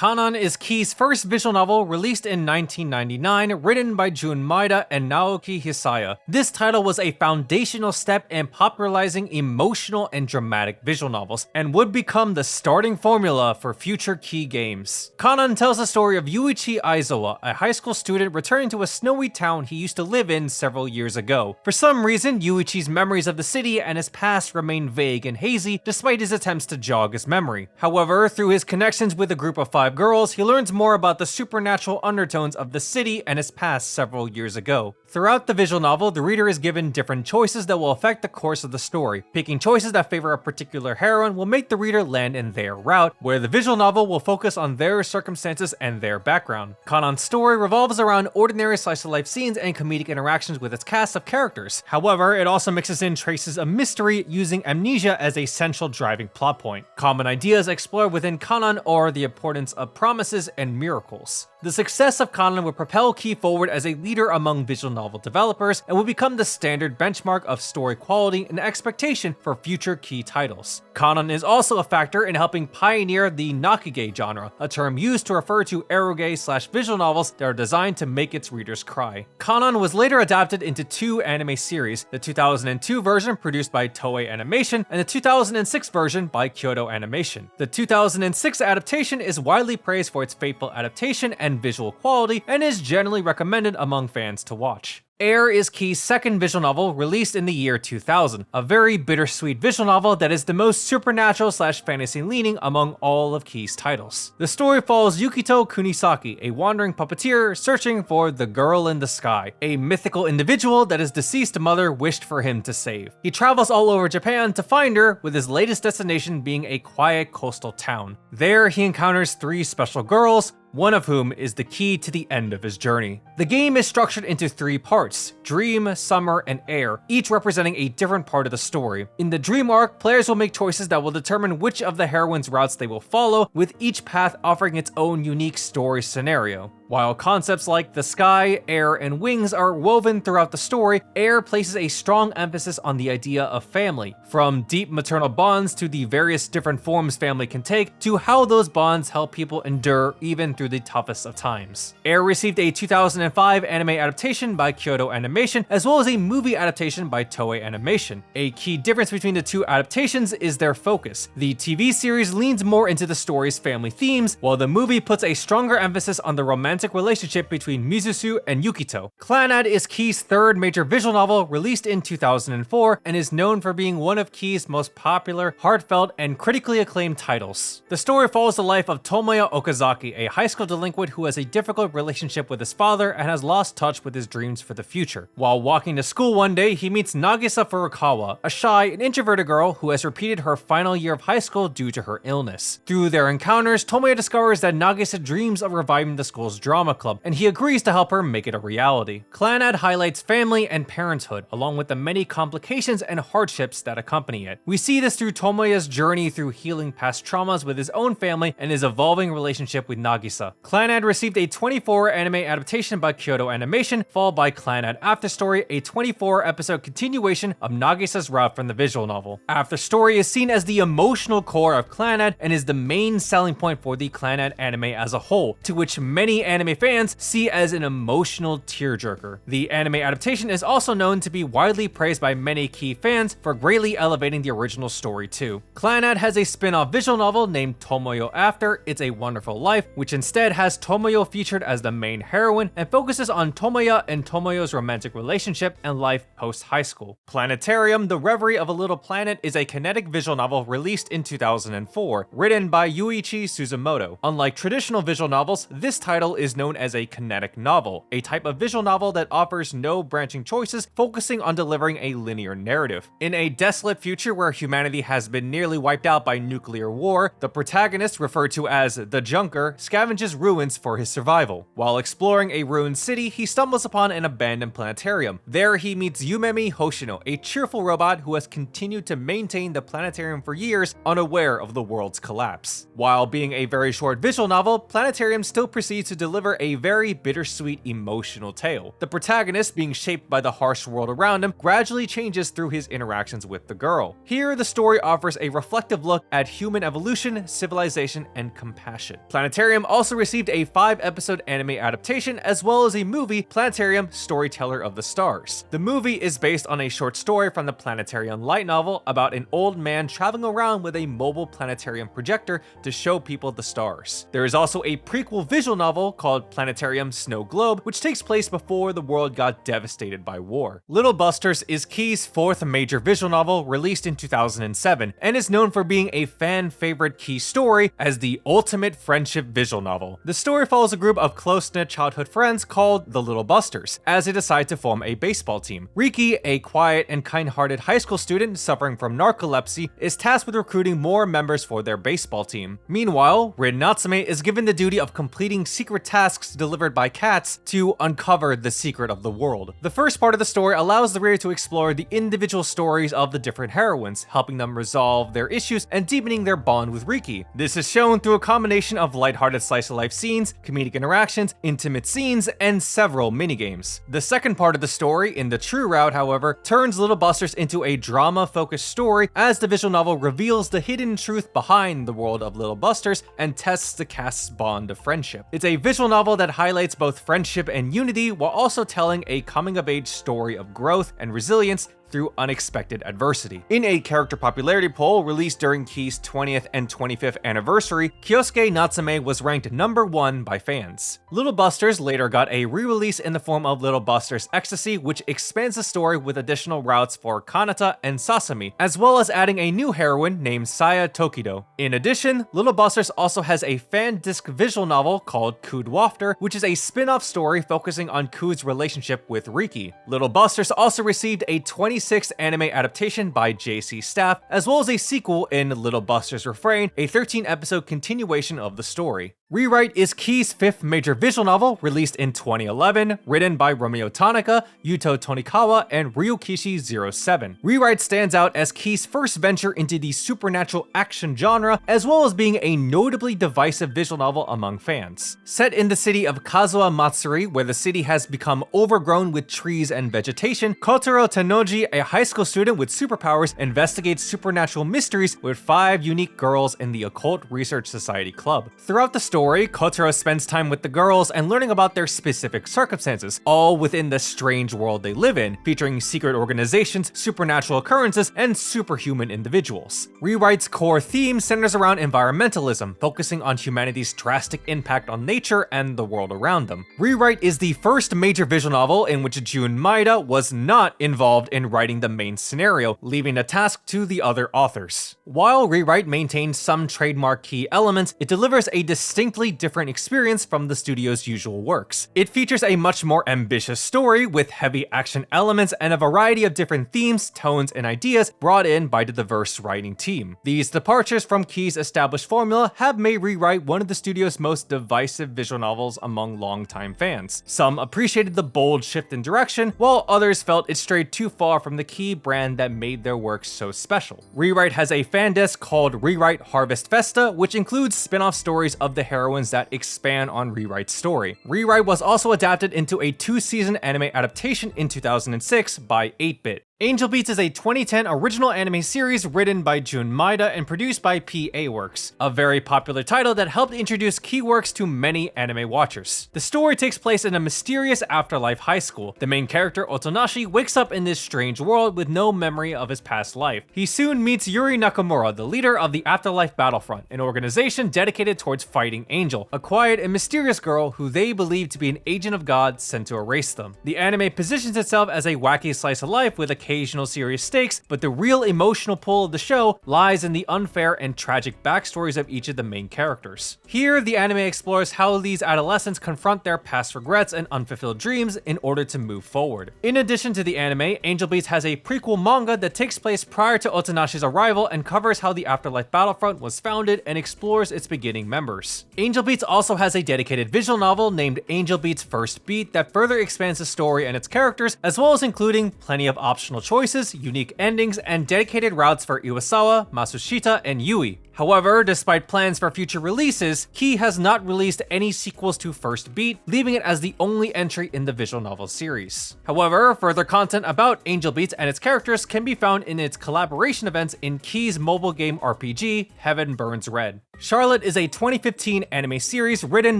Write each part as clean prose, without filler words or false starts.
CLANNAD is Key's first visual novel released in 1999, written by Jun Maeda and Naoki Hisaya. This title was a foundational step in popularizing emotional and dramatic visual novels, and would become the starting formula for future Key games. CLANNAD tells the story of Yuichi Aizawa, a high school student returning to a snowy town he used to live in several years ago. For some reason, Yuichi's memories of the city and his past remain vague and hazy, despite his attempts to jog his memory. However, through his connections with a group of 5 girls, he learns more about the supernatural undertones of the city and his past several years ago. Throughout the visual novel, the reader is given different choices that will affect the course of the story. Picking choices that favor a particular heroine will make the reader land in their route, where the visual novel will focus on their circumstances and their background. CLANNAD's story revolves around ordinary slice-of-life scenes and comedic interactions with its cast of characters. However, it also mixes in traces of mystery, using amnesia as a central driving plot point. Common ideas explored within CLANNAD are the importance of promises and miracles. The success of CLANNAD would propel Key forward as a leader among visual novel developers, and would become the standard benchmark of story quality and expectation for future Key titles. CLANNAD is also a factor in helping pioneer the nakige genre, a term used to refer to eroge/visual novels that are designed to make its readers cry. CLANNAD was later adapted into 2 anime series, the 2002 version produced by Toei Animation and the 2006 version by Kyoto Animation. The 2006 adaptation is widely praised for its faithful adaptation and visual quality, and is generally recommended among fans to watch. Air is Key's second visual novel, released in the year 2000, a very bittersweet visual novel that is the most supernatural/fantasy leaning among all of Key's titles. The story follows Yukito Kunisaki, a wandering puppeteer searching for the girl in the sky, a mythical individual that his deceased mother wished for him to save. He travels all over Japan to find her, with his latest destination being a quiet coastal town. There, he encounters 3 special girls, one of whom is the key to the end of his journey. The game is structured into 3 parts: Dream, Summer, and Air, each representing a different part of the story. In the Dream arc, players will make choices that will determine which of the heroine's routes they will follow, with each path offering its own unique story scenario. While concepts like the sky, air, and wings are woven throughout the story, Air places a strong emphasis on the idea of family, from deep maternal bonds to the various different forms family can take, to how those bonds help people endure even through the toughest of times. Air received a 2005 anime adaptation by Kyoto Animation, as well as a movie adaptation by Toei Animation. A key difference between the 2 adaptations is their focus. The TV series leans more into the story's family themes, while the movie puts a stronger emphasis on the romantic relationship between Mizusu and Yukito. CLANNAD is Key's 3rd major visual novel, released in 2004, and is known for being one of Key's most popular, heartfelt, and critically acclaimed titles. The story follows the life of Tomoya Okazaki, a high school delinquent who has a difficult relationship with his father and has lost touch with his dreams for the future. While walking to school one day, he meets Nagisa Furukawa, a shy and introverted girl who has repeated her final year of high school due to her illness. Through their encounters, Tomoya discovers that Nagisa dreams of reviving the school's drama club, and he agrees to help her make it a reality. CLANNAD highlights family and parenthood, along with the many complications and hardships that accompany it. We see this through Tomoya's journey through healing past traumas with his own family and his evolving relationship with Nagisa. CLANNAD received a 24 anime adaptation by Kyoto Animation, followed by CLANNAD After Story, a 24-episode continuation of Nagisa's route from the visual novel. After Story is seen as the emotional core of CLANNAD and is the main selling point for the CLANNAD anime as a whole, to which many anime fans see as an emotional tearjerker. The anime adaptation is also known to be widely praised by many Key fans for greatly elevating the original story too. CLANNAD has a spin-off visual novel named Tomoyo After It's a Wonderful Life, which instead has Tomoyo featured as the main heroine and focuses on Tomoya and Tomoyo's romantic relationship and life post-high school. Planetarium: The Reverie of a Little Planet is a kinetic visual novel released in 2004, written by Yuichi Suzumoto. Unlike traditional visual novels, this title is known as a kinetic novel, a type of visual novel that offers no branching choices, focusing on delivering a linear narrative. In a desolate future where humanity has been nearly wiped out by nuclear war, the protagonist, referred to as the Junker, scavenges ruins for his survival. While exploring a ruined city, he stumbles upon an abandoned planetarium. There he meets Yumemi Hoshino, a cheerful robot who has continued to maintain the planetarium for years, unaware of the world's collapse. While being a very short visual novel, Planetarium still proceeds to deliver deliver a very bittersweet emotional tale. The protagonist, being shaped by the harsh world around him, gradually changes through his interactions with the girl. Here, the story offers a reflective look at human evolution, civilization, and compassion. Planetarium also received a 5-episode anime adaptation as well as a movie, Planetarium: Storyteller of the Stars. The movie is based on a short story from the Planetarium light novel about an old man traveling around with a mobile planetarium projector to show people the stars. There is also a prequel visual novel called Planetarium: Snow Globe, which takes place before the world got devastated by war. Little Busters is Key's 4th major visual novel, released in 2007, and is known for being a fan-favorite Key story as the ultimate friendship visual novel. The story follows a group of close-knit childhood friends called the Little Busters, as they decide to form a baseball team. Riki, a quiet and kind-hearted high school student suffering from narcolepsy, is tasked with recruiting more members for their baseball team. Meanwhile, Rin Natsume is given the duty of completing secret tasks delivered by cats to uncover the secret of the world. The first part of the story allows the reader to explore the individual stories of the different heroines, helping them resolve their issues and deepening their bond with Riki. This is shown through a combination of lighthearted slice-of-life scenes, comedic interactions, intimate scenes, and several minigames. The second part of the story, in the true route, however, turns Little Busters into a drama-focused story as the visual novel reveals the hidden truth behind the world of Little Busters and tests the cast's bond of friendship. It's a visual novel that highlights both friendship and unity while also telling a coming-of-age story of growth and resilience through unexpected adversity. In a character popularity poll released during Key's 20th and 25th anniversary, Kyosuke Natsume was ranked number 1 by fans. Little Busters later got a re-release in the form of Little Busters Ecstasy, which expands the story with additional routes for Kanata and Sasami, as well as adding a new heroine named Saya Tokido. In addition, Little Busters also has a fan disc visual novel called Cood Wafter, which is a spin-off story focusing on Cood's relationship with Riki. Little Busters also received a 26th anime adaptation by JC Staff, as well as a sequel in Little Busters Refrain, a 13-episode continuation of the story. Rewrite is Key's 5th major visual novel, released in 2011, written by Romeo Tanaka, Yuto Tonikawa, and Ryukishi07. Rewrite stands out as Key's first venture into the supernatural action genre, as well as being a notably divisive visual novel among fans. Set in the city of Kazuha Matsuri, where the city has become overgrown with trees and vegetation, Kotaro Tennoji, a high school student with superpowers, investigates supernatural mysteries with 5 unique girls in the Occult Research Society Club. Throughout the story, Kotaro spends time with the girls and learning about their specific circumstances, all within the strange world they live in, featuring secret organizations, supernatural occurrences, and superhuman individuals. Rewrite's core theme centers around environmentalism, focusing on humanity's drastic impact on nature and the world around them. Rewrite is the first major visual novel in which Jun Maeda was not involved in writing the main scenario, leaving the task to the other authors. While Rewrite maintains some trademark Key elements, it delivers a distinctly different experience from the studio's usual works. It features a much more ambitious story with heavy action elements and a variety of different themes, tones, and ideas brought in by the diverse writing team. These departures from Key's established formula have made Rewrite one of the studio's most divisive visual novels among longtime fans. Some appreciated the bold shift in direction, while others felt it strayed too far from the Key brand that made their work so special. Rewrite has a fan disc called Rewrite Harvest Festa, which includes spin-off stories of the heroines that expand on Rewrite's story. Rewrite was also adapted into a 2-season anime adaptation in 2006 by 8-Bit. Angel Beats is a 2010 original anime series written by Jun Maeda and produced by PA Works, a very popular title that helped introduce Key works to many anime watchers. The story takes place in a mysterious afterlife high school. The main character, Otonashi, wakes up in this strange world with no memory of his past life. He soon meets Yuri Nakamura, the leader of the Afterlife Battlefront, an organization dedicated towards fighting Angel, a quiet and mysterious girl who they believe to be an agent of God sent to erase them. The anime positions itself as a wacky slice of life with occasional serious stakes, but the real emotional pull of the show lies in the unfair and tragic backstories of each of the main characters. Here, the anime explores how these adolescents confront their past regrets and unfulfilled dreams in order to move forward. In addition to the anime, Angel Beats has a prequel manga that takes place prior to Otonashi's arrival and covers how the Afterlife Battlefront was founded and explores its beginning members. Angel Beats also has a dedicated visual novel named Angel Beats First Beat that further expands the story and its characters, as well as including plenty of optional emotional choices, unique endings, and dedicated routes for Iwasawa, Masushita, and Yui. However, despite plans for future releases, Key has not released any sequels to First Beat, leaving it as the only entry in the visual novel series. However, further content about Angel Beats and its characters can be found in its collaboration events in Key's mobile game RPG, Heaven Burns Red. Charlotte is a 2015 anime series written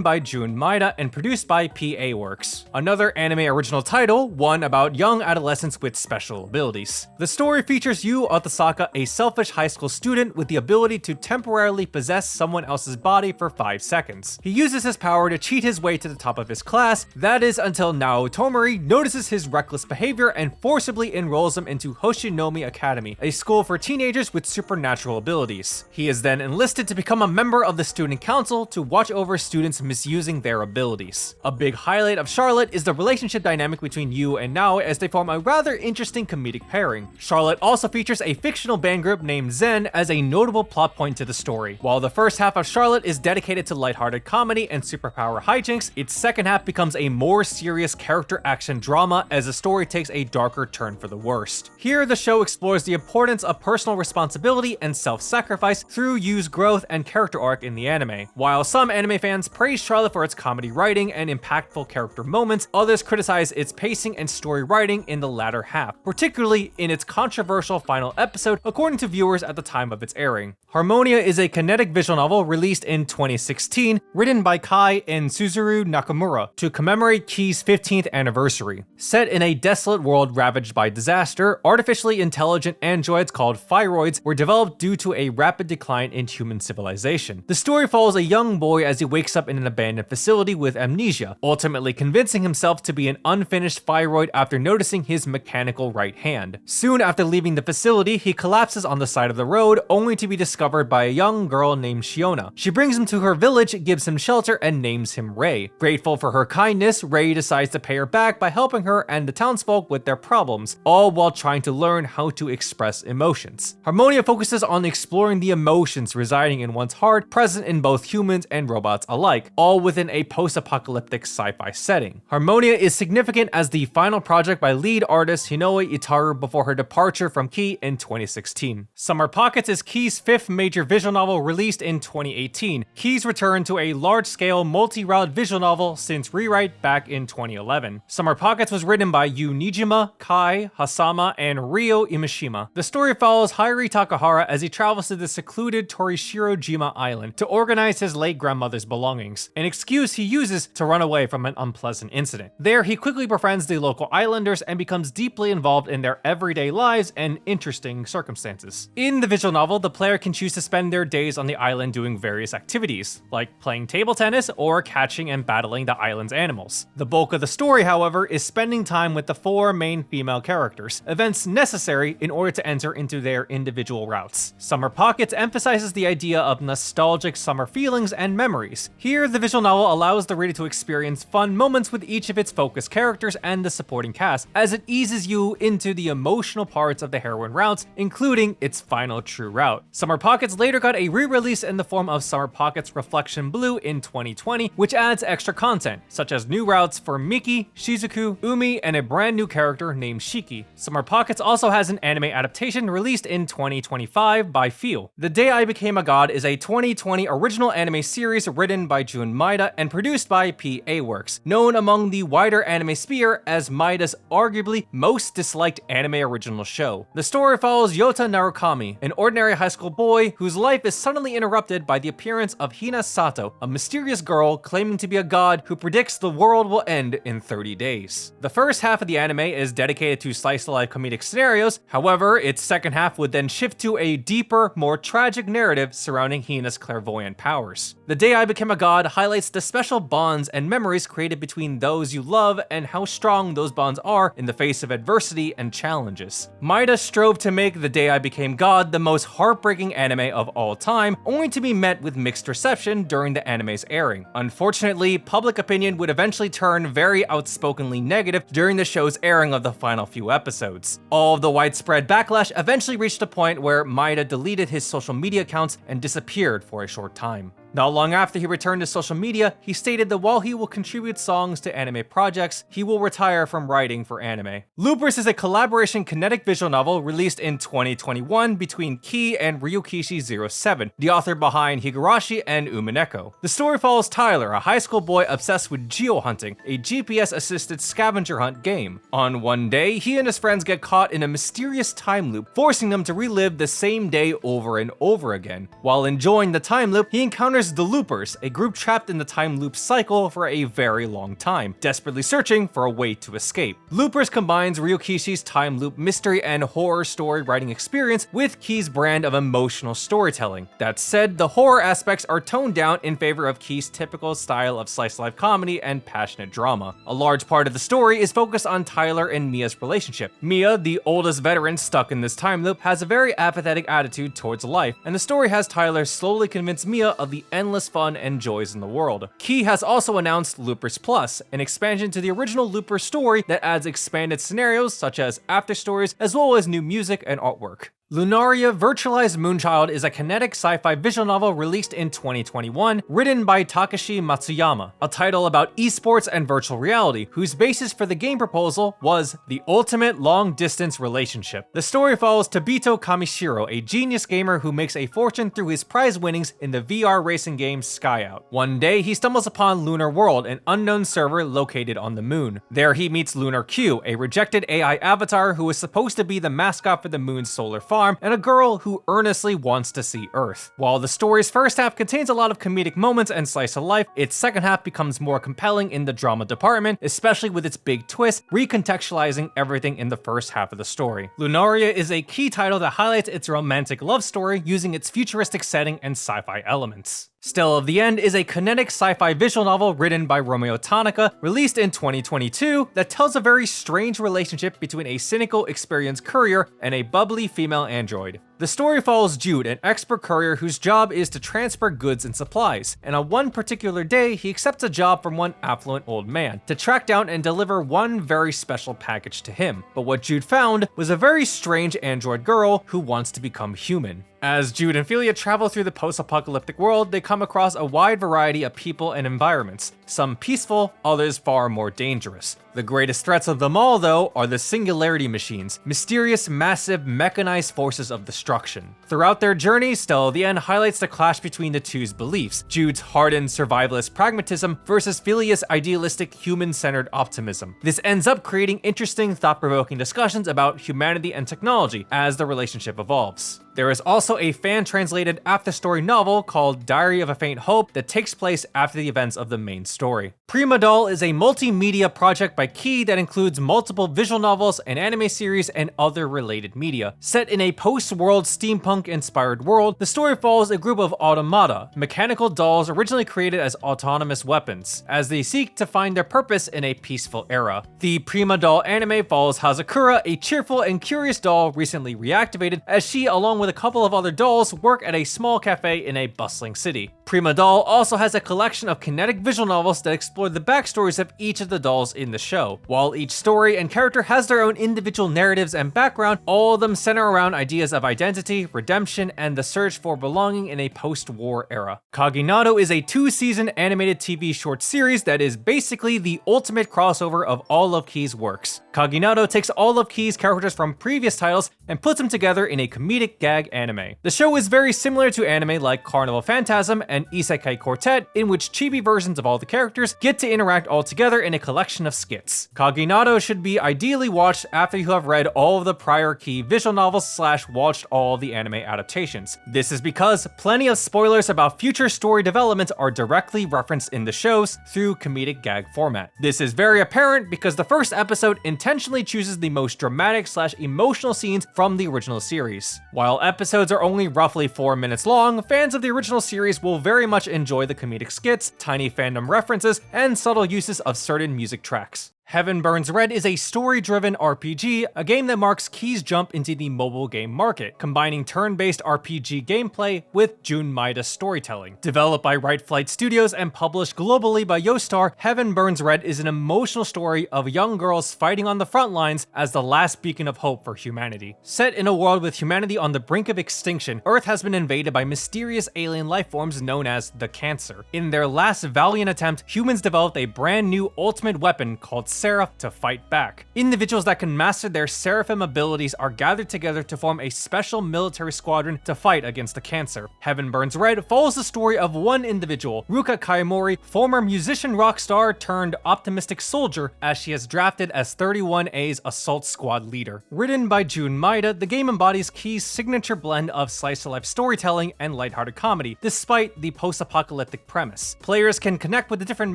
by Jun Maeda and produced by PA Works. Another anime original title, one about young adolescents with special abilities. The story features Yu Otasaka, a selfish high school student with the ability to temporarily possess someone else's body for 5 seconds. He uses his power to cheat his way to the top of his class, that is until Nao Tomori notices his reckless behavior and forcibly enrolls him into Hoshinomi Academy, a school for teenagers with supernatural abilities. He is then enlisted to become a member of the student council to watch over students misusing their abilities. A big highlight of Charlotte is the relationship dynamic between Yu and Nao, as they form a rather interesting comedic pairing. Charlotte also features a fictional band group named Zen as a notable plot point to the story. While the first half of Charlotte is dedicated to lighthearted comedy and superpower hijinks, its second half becomes a more serious character action drama as the story takes a darker turn for the worst. Here, the show explores the importance of personal responsibility and self-sacrifice through Yu's growth and character arc in the anime. While some anime fans praise Charlotte for its comedy writing and impactful character moments, others criticize its pacing and story writing in the latter half, particularly in its controversial final episode, according to viewers at the time of its airing. Harmonia is a kinetic visual novel released in 2016, written by Kai and Suzuru Nakamura to commemorate Key's 15th anniversary. Set in a desolate world ravaged by disaster, artificially intelligent androids called Phyroids were developed due to a rapid decline in human civilization. The story follows a young boy as he wakes up in an abandoned facility with amnesia, ultimately convincing himself to be an unfinished Phyroid after noticing his mechanical right hand. Soon after leaving the facility, he collapses on the side of the road, only to be discovered by a young girl named Shiona. She brings him to her village, gives him shelter, and names him Rei. Grateful for her kindness, Rei decides to pay her back by helping her and the townsfolk with their problems, all while trying to learn how to express emotions. Harmonia focuses on exploring the emotions residing in one's heart, present in both humans and robots alike, all within a post-apocalyptic sci-fi setting. Harmonia is significant as the final project by lead artist Hinoe Itaru before her departure from Key in 2016. Summer Pockets is Key's 5th major visual novel released in 2018. Key's return to a large-scale, multi-route visual novel since Rewrite back in 2011. Summer Pockets was written by Yu Nijima, Kai Hasama, and Ryo Imishima. The story follows Hairi Takahara as he travels to the secluded Torishiro-jima Island to organize his late grandmother's belongings, an excuse he uses to run away from an unpleasant incident. There, he quickly befriends the local islanders and becomes deeply involved in their everyday lives and interesting circumstances. In the visual novel, the player can choose to spend their days on the island doing various activities, like playing table tennis or catching and battling the island's animals. The bulk of the story, however, is spending time with the 4 main female characters, events necessary in order to enter into their individual routes. Summer Pockets emphasizes the idea of nostalgic summer feelings and memories. Here, the visual novel allows the reader to experience fun moments with each of its focus characters and the supporting cast, as it eases you into the emotional parts of the heroine routes, including its final true route. Summer Pockets later got a re-release in the form of Summer Pockets Reflection Blue in 2020, which adds extra content, such as new routes for Miki, Shizuku, Umi, and a brand new character named Shiki. Summer Pockets also has an anime adaptation released in 2025 by Feel. The Day I Became a God is a 2020 original anime series written by Jun Maeda and produced by PA Works, known among the wider anime sphere as Maeda's arguably most disliked anime original show. The story follows Yota Narukami, an ordinary high school boy whose life is suddenly interrupted by the appearance of Hina Sato, a mysterious girl claiming to be a god who predicts the world will end in 30 days. The first half of the anime is dedicated to slice-of-life comedic scenarios, however, its second half would then shift to a deeper, more tragic narrative surrounding Hina's clairvoyant powers. The Day I Became a God highlights the special bonds and memories created between those you love and how strong those bonds are in the face of adversity and challenges. Maeda strove to make The Day I Became God the most heartbreaking anime of all time, only to be met with mixed reception during the anime's airing. Unfortunately, public opinion would eventually turn very outspokenly negative during the show's airing of the final few episodes. All of the widespread backlash eventually reached a point where Maeda deleted his social media accounts and disappeared for a short time. Not long after he returned to social media, he stated that while he will contribute songs to anime projects, he will retire from writing for anime. Loopers is a collaboration kinetic visual novel released in 2021 between Key and Ryukishi07, the author behind Higurashi and Umineko. The story follows Tyler, a high school boy obsessed with geohunting, a GPS-assisted scavenger hunt game. On one day, he and his friends get caught in a mysterious time loop, forcing them to relive the same day over and over again. While enjoying the time loop, he encounters the Loopers, a group trapped in the time loop cycle for a very long time, desperately searching for a way to escape. Loopers combines Ryukishi's time loop mystery and horror story writing experience with Key's brand of emotional storytelling. That said, the horror aspects are toned down in favor of Key's typical style of slice-of-life comedy and passionate drama. A large part of the story is focused on Tyler and Mia's relationship. Mia, the oldest veteran stuck in this time loop, has a very apathetic attitude towards life, and the story has Tyler slowly convince Mia of the endless fun and joys in the world. Key has also announced Loopers Plus, an expansion to the original Looper story that adds expanded scenarios such as after stories, as well as new music and artwork. Lunaria Virtualized Moonchild is a kinetic sci-fi visual novel released in 2021, written by Takashi Matsuyama, a title about esports and virtual reality, whose basis for the game proposal was the ultimate long-distance relationship. The story follows Tabito Kamishiro, a genius gamer who makes a fortune through his prize winnings in the VR racing game Skyout. One day, he stumbles upon Lunar World, an unknown server located on the moon. There he meets Lunar Q, a rejected AI avatar who is supposed to be the mascot for the moon's solar farm, and a girl who earnestly wants to see Earth. While the story's first half contains a lot of comedic moments and slice of life, its second half becomes more compelling in the drama department, especially with its big twist, recontextualizing everything in the first half of the story. Lunaria is a key title that highlights its romantic love story using its futuristic setting and sci-fi elements. Still of the End is a kinetic sci-fi visual novel written by Romeo Tanaka, released in 2022, that tells a very strange relationship between a cynical, experienced courier and a bubbly female android. The story follows Jude, an expert courier whose job is to transfer goods and supplies, and on one particular day, he accepts a job from one affluent old man to track down and deliver one very special package to him. But what Jude found was a very strange android girl who wants to become human. As Jude and Philia travel through the post-apocalyptic world, they come across a wide variety of people and environments, some peaceful, others far more dangerous. The greatest threats of them all, though, are the Singularity Machines, mysterious, massive, mechanized forces of destruction. Throughout their journey, Still of the End highlights the clash between the two's beliefs, Jude's hardened survivalist pragmatism versus Philia's idealistic, human-centered optimism. This ends up creating interesting, thought-provoking discussions about humanity and technology as the relationship evolves. There is also a fan-translated after-story novel called Diary of a Faint Hope that takes place after the events of the main story. Prima Doll is a multimedia project by Key that includes multiple visual novels, an anime series, and other related media. Set in a post-world steampunk-inspired world, the story follows a group of automata, mechanical dolls originally created as autonomous weapons, as they seek to find their purpose in a peaceful era. The Prima Doll anime follows Hazakura, a cheerful and curious doll recently reactivated, as she, along with a couple of other dolls, work at a small cafe in a bustling city. Prima Doll also has a collection of kinetic visual novels that explore the backstories of each of the dolls in the show. While each story and character has their own individual narratives and background, all of them center around ideas of identity, redemption, and the search for belonging in a post-war era. Kaginado is a 2-season animated TV short series that is basically the ultimate crossover of all of Key's works. Kaginado takes all of Key's characters from previous titles and puts them together in a comedic gag anime. The show is very similar to anime like Carnival Phantasm and Isekai Quartet, in which chibi versions of all the characters get to interact all together in a collection of skits. Kaginado should be ideally watched after you have read all of the prior Key visual novels / watched all the anime adaptations. This is because plenty of spoilers about future story developments are directly referenced in the shows through comedic gag format. This is very apparent because the first episode intentionally chooses the most dramatic / emotional scenes from the original series. While episodes are only roughly 4 minutes long, fans of the original series will very much enjoy the comedic skits, tiny fandom references, and subtle uses of certain music tracks. Heaven Burns Red is a story-driven RPG, a game that marks Key's jump into the mobile game market, combining turn-based RPG gameplay with Jun Maeda storytelling. Developed by Right Flight Studios and published globally by Yoastar, Heaven Burns Red is an emotional story of young girls fighting on the front lines as the last beacon of hope for humanity. Set in a world with humanity on the brink of extinction, Earth has been invaded by mysterious alien lifeforms known as the Cancer. In their last valiant attempt, humans developed a brand new ultimate weapon called Seraph to fight back. Individuals that can master their Seraphim abilities are gathered together to form a special military squadron to fight against the Cancer. Heaven Burns Red follows the story of one individual, Ruka Kaimori, former musician rock star turned optimistic soldier, as she is drafted as 31A's assault squad leader. Written by Jun Maeda, the game embodies Key's signature blend of slice-of-life storytelling and lighthearted comedy, despite the post-apocalyptic premise. Players can connect with the different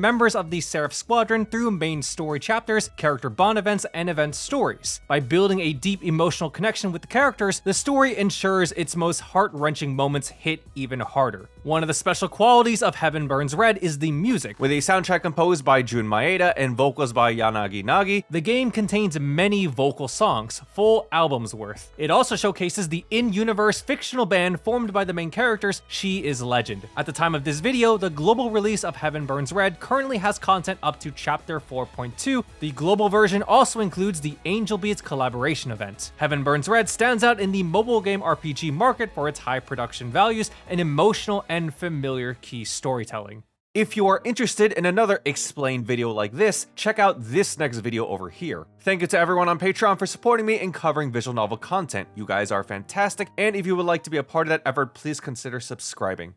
members of the Seraph Squadron through main story chapters, character bond events, and event stories. By building a deep emotional connection with the characters, the story ensures its most heart-wrenching moments hit even harder. One of the special qualities of Heaven Burns Red is the music. With a soundtrack composed by Jun Maeda and vocals by Yanagi Nagi, the game contains many vocal songs, full albums worth. It also showcases the in-universe fictional band formed by the main characters, She Is Legend. At the time of this video, the global release of Heaven Burns Red currently has content up to Chapter 4.2. The global version also includes the Angel Beats collaboration event. Heaven Burns Red stands out in the mobile game RPG market for its high production values and emotional and familiar Key storytelling. If you are interested in another explained video like this, check out this next video over here. Thank you to everyone on Patreon for supporting me in covering visual novel content. You guys are fantastic, and if you would like to be a part of that effort, please consider subscribing.